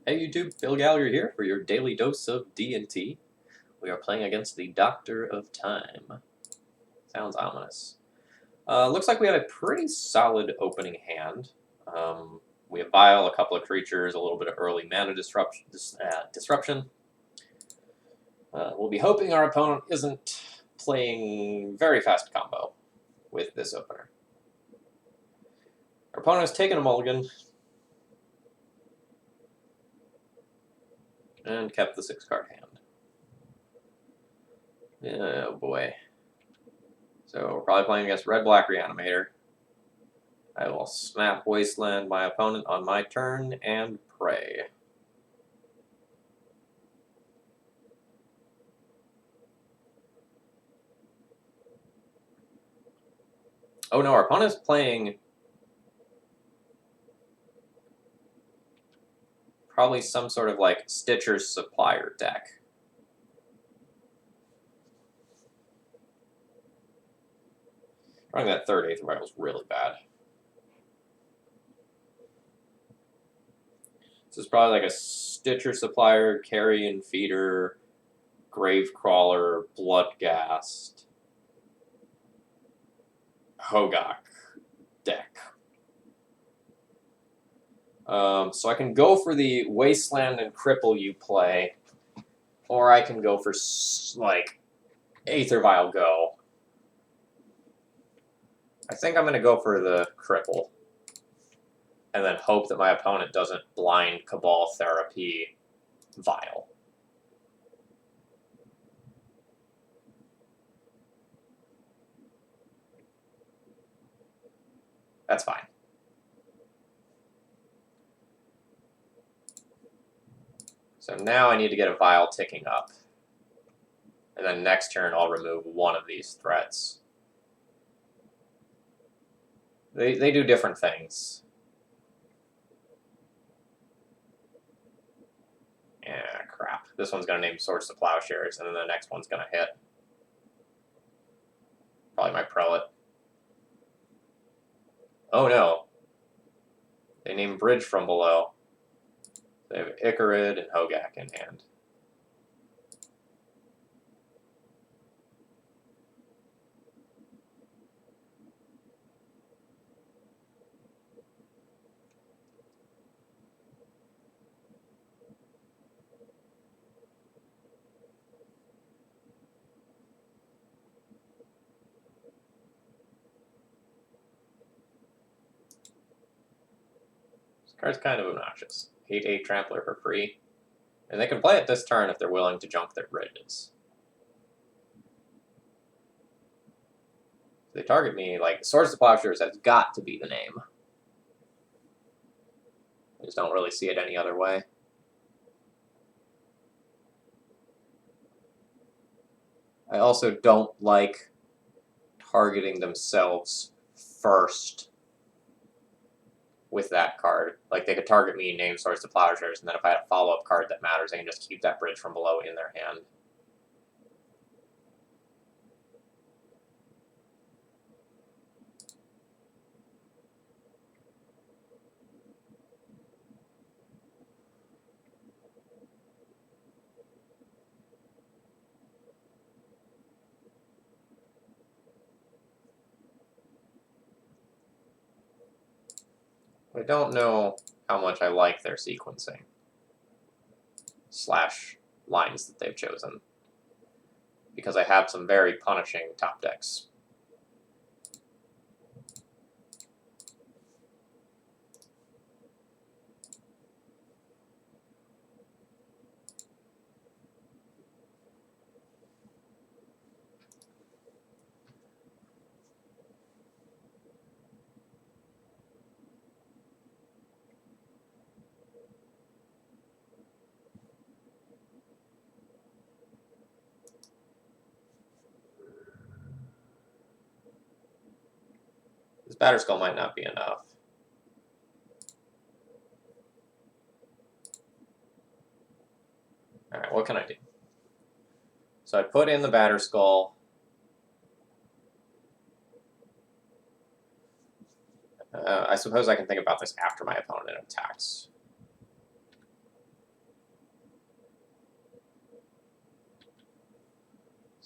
Hey YouTube, Bill Gallagher here for your daily dose of D&T. We are playing against the Doctor of Time. Sounds ominous. Looks like we have a pretty solid opening hand. We have Vial, a couple of creatures, a little bit of early mana disruption. We'll be hoping our opponent isn't playing very fast combo with this opener. Our opponent has taken a mulligan and kept the 6-card hand. Oh boy. So we're probably playing against Red-Black Reanimator. I will snap Wasteland my opponent on my turn and pray. Oh no, our opponent's playing probably some sort of like Stitcher's Supplier deck. Running that third Aether Vial was really bad. This is probably like a Stitcher Supplier, Carrion Feeder, Gravecrawler, Bloodghast, Hogak deck. So I can go for the Wasteland and Cripple You play, or I can go for like Aether Vial Go. I think I'm going to go for the Cripple, and then hope that my opponent doesn't blind Cabal Therapy Vial. That's fine. So now I need to get a Vial ticking up. And then next turn I'll remove one of these threats. They do different things. Yeah, crap. This one's going to name Swords to Plowshares, and then the next one's going to hit. Probably my Prelate. Oh no. They name Bridge from below. They have Icarid and Hogak in hand. This card's kind of obnoxious. 8/8 Trampler for free. And they can play it this turn if they're willing to junk their bridges. If they target me, like, Swords to Plowshares has got to be the name. I just don't really see it any other way. I also don't like targeting themselves first with that card. Like, they could target me, name Swords to Plowshares, and then if I had a follow-up card that matters, I can just keep that Bridge from below in their hand. I don't know how much I like their sequencing / lines that they've chosen, because I have some very punishing top decks. This Batterskull might not be enough. Alright, what can I do? So I put in the Batterskull. I suppose I can think about this after my opponent attacks.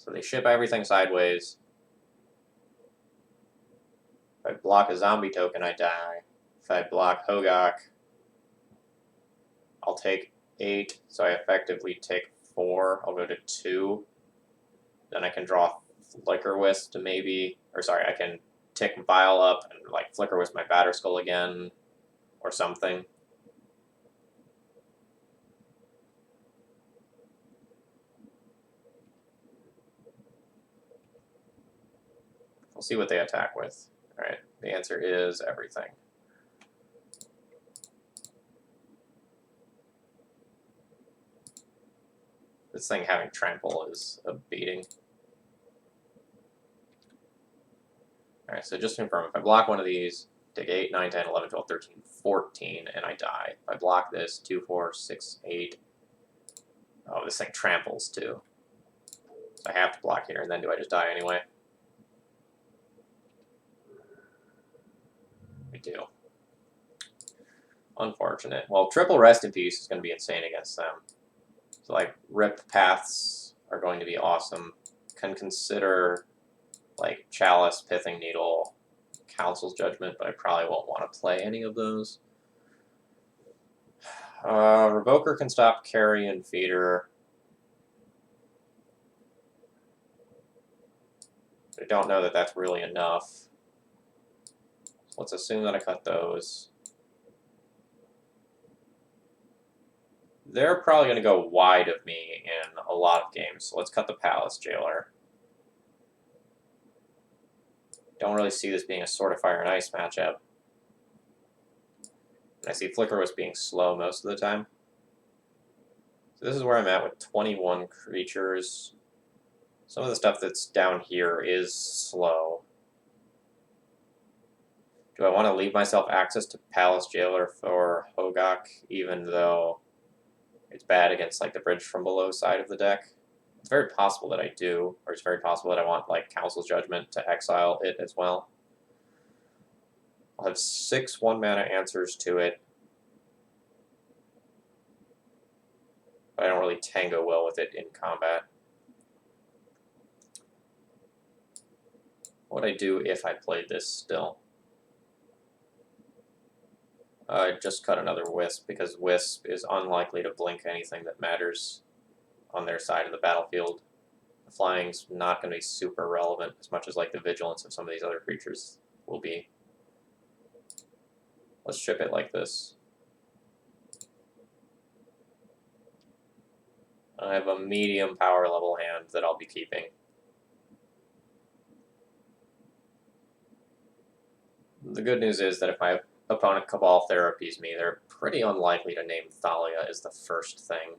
So they ship everything sideways. If I block a zombie token, I die. If I block Hogak, I'll take 8, so I effectively take 4. I'll go to 2. Then I can draw Flicker Wisp to maybe... Or sorry, I can tick Vile up and like Flicker Wisp my Batterskull again, or something. We'll see what they attack with. Alright, the answer is everything. This thing having trample is a beating. Alright, so just to confirm, if I block one of these, take 8, 9, 10, 11, 12, 13, 14, and I die. If I block this, 2, 4, 6, 8. Oh, this thing tramples too. So I have to block here, and then do I just die anyway? I do. Unfortunate. Well, triple Rest in Peace is going to be insane against them. So, like, Rip Paths are going to be awesome. Can consider, like, Chalice, Pithing Needle, Council's Judgment, but I probably won't want to play any of those. Revoker can stop Carrion Feeder. I don't know that that's really enough. So let's assume that I cut those. They're probably going to go wide of me in a lot of games, so let's cut the Palace Jailer. Don't really see this being a Sword of Fire and Ice matchup. And I see Flicker was being slow most of the time. So this is where I'm at with 21 creatures. Some of the stuff that's down here is slow. Do I want to leave myself access to Palace Jailer for Hogak, even though it's bad against like the Bridge from Below side of the deck? It's very possible that I do, or it's very possible that I want like Council's Judgment to exile it as well. I'll have 6 1-mana answers to it, but I don't really tango well with it in combat. What would I do if I played this still? I'd just cut another Wisp, because Wisp is unlikely to blink anything that matters on their side of the battlefield. The flying's not going to be super relevant, as much as like the vigilance of some of these other creatures will be. Let's ship it like this. I have a medium power level hand that I'll be keeping. The good news is that if my opponent Cabal therapies me, they're pretty unlikely to name Thalia as the first thing.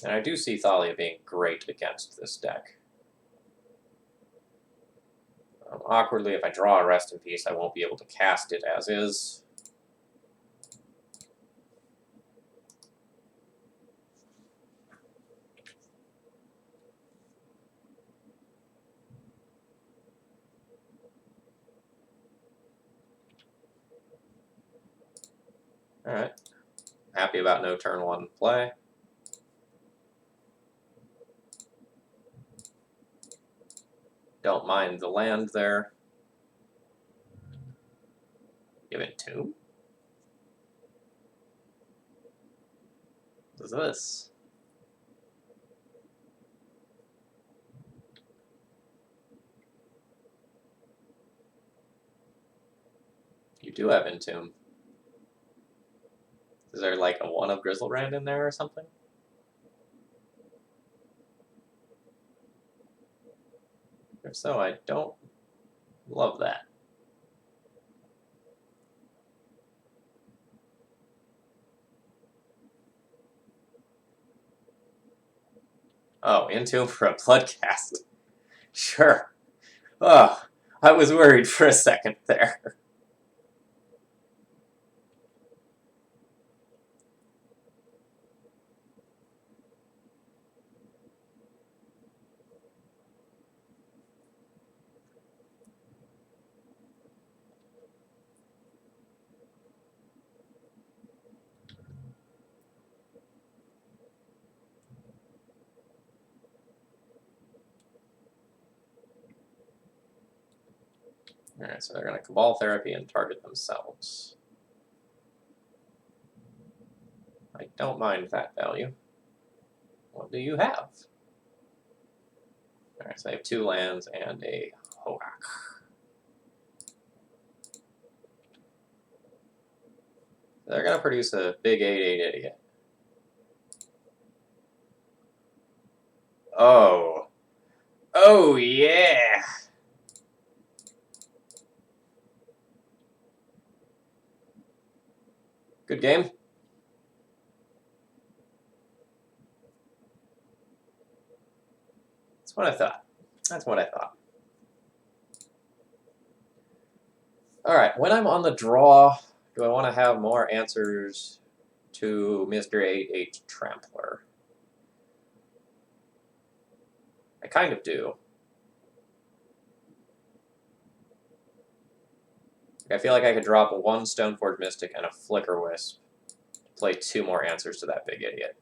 And I do see Thalia being great against this deck. Awkwardly, if I draw a Rest in Peace, I won't be able to cast it as is. Alright. Happy about no turn 1 play. Don't mind the land there. Give it Tomb? What is this? You do have Entomb. Is there like a 1 of Grizzlerand in there or something? If so, I don't love that. Oh, Entomb for a Bloodcast. Sure. Oh, I was worried for a second there. Alright, so they're going to Cabal Therapy and target themselves. I don't mind that value. What do you have? Alright, so I have 2 lands and a Hoak. They're going to produce a big 8/8 idiot. Oh. Oh, yeah! Good game. That's what I thought. That's what I thought. Alright, when I'm on the draw, do I want to have more answers to Mr. 8/8 Trampler? I kind of do. I feel like I could drop 1 Stoneforge Mystic and a Flicker Wisp to play 2 more answers to that big idiot.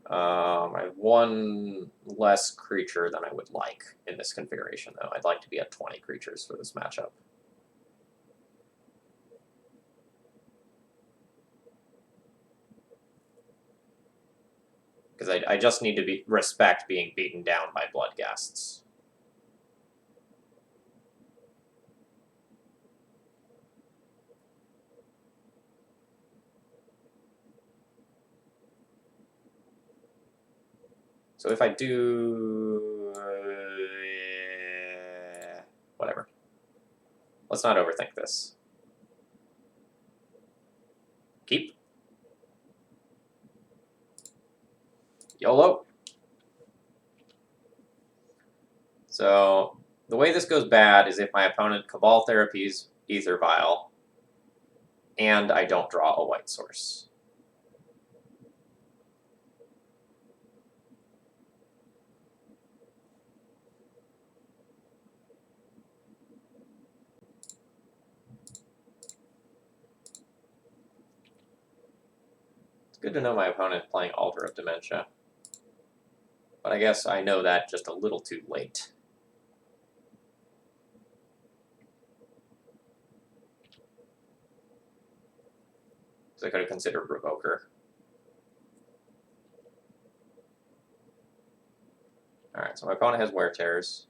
I have 1 less creature than I would like in this configuration, though. I'd like to be at 20 creatures for this matchup. Because I just need to respect being beaten down by Bloodghasts. So if I do... whatever. Let's not overthink this. Keep. YOLO. So the way this goes bad is if my opponent Cabal Therapies Ether Vial and I don't draw a white source. It's good to know my opponent playing Altar of Dementia. But I guess I know that just a little too late. So I could have considered Revoker. Alright, so my opponent has Wear Tears.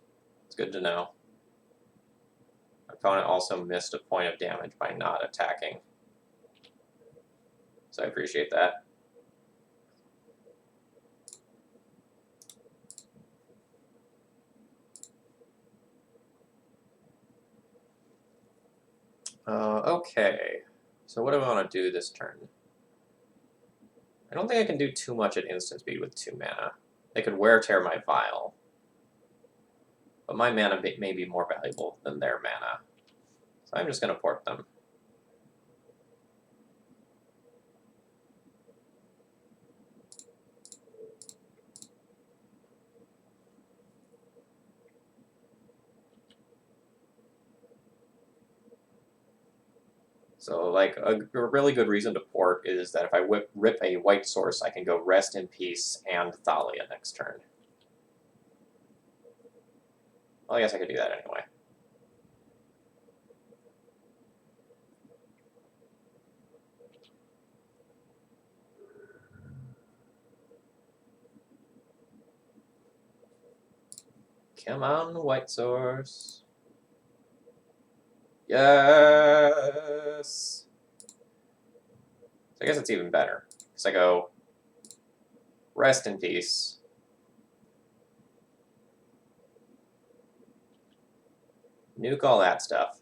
It's good to know. My opponent also missed a point of damage by not attacking. So I appreciate that. Okay. So what do I want to do this turn? I don't think I can do too much at instant speed with 2 mana. They could Wear Tear my Vial. But my mana may be more valuable than their mana. So I'm just going to port them. So, like, a really good reason to port is that if I rip a white source, I can go Rest in Peace and Thalia next turn. Well, I guess I could do that anyway. Come on, white source. Yes! So I guess it's even better. Because I go Rest in Peace. Nuke all that stuff.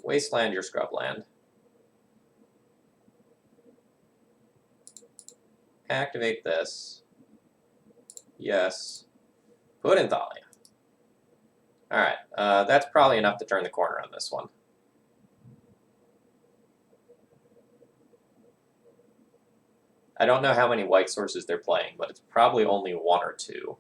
Wasteland your scrubland. Activate this. Yes. Put in Thalia. Alright, that's probably enough to turn the corner on this one. I don't know how many white sources they're playing, but it's probably only 1 or 2.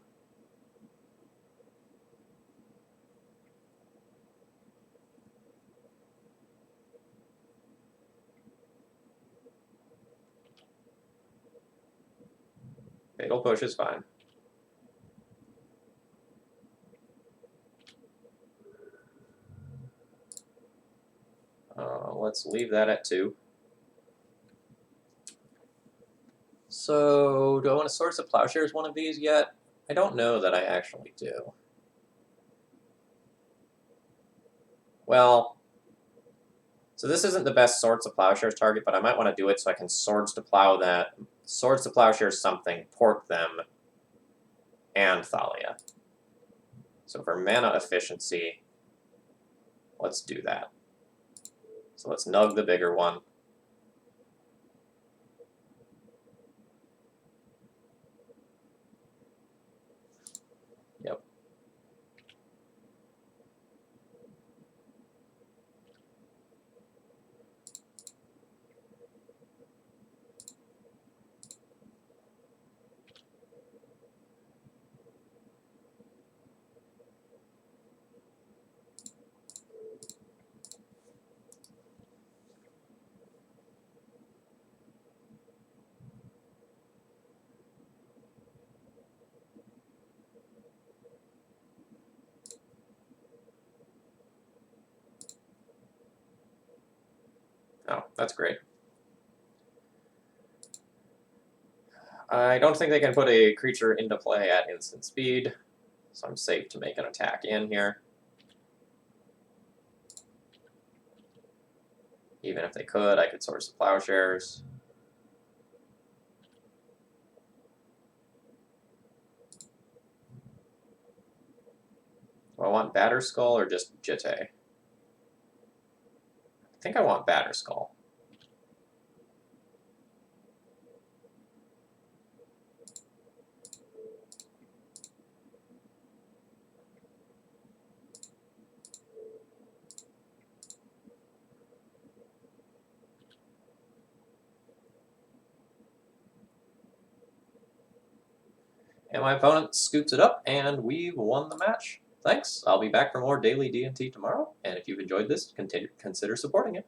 Fatal Push is fine. Let's leave that at 2. So, do I want to Swords to Plowshares one of these yet? I don't know that I actually do. Well, so this isn't the best Swords to Plowshares target, but I might want to do it so I can Swords to Plowshares something, port them, and Thalia. So for mana efficiency, let's do that. So let's nug the bigger one. Yep. Oh, that's great. I don't think they can put a creature into play at instant speed, so I'm safe to make an attack in here. Even if they could, I could Swords to Plowshares. Do I want Batterskull or just Jitte? I think I want Batterskull. And my opponent scoops it up, and we've won the match. Thanks. I'll be back for more daily D&T tomorrow, and if you've enjoyed this, consider supporting it.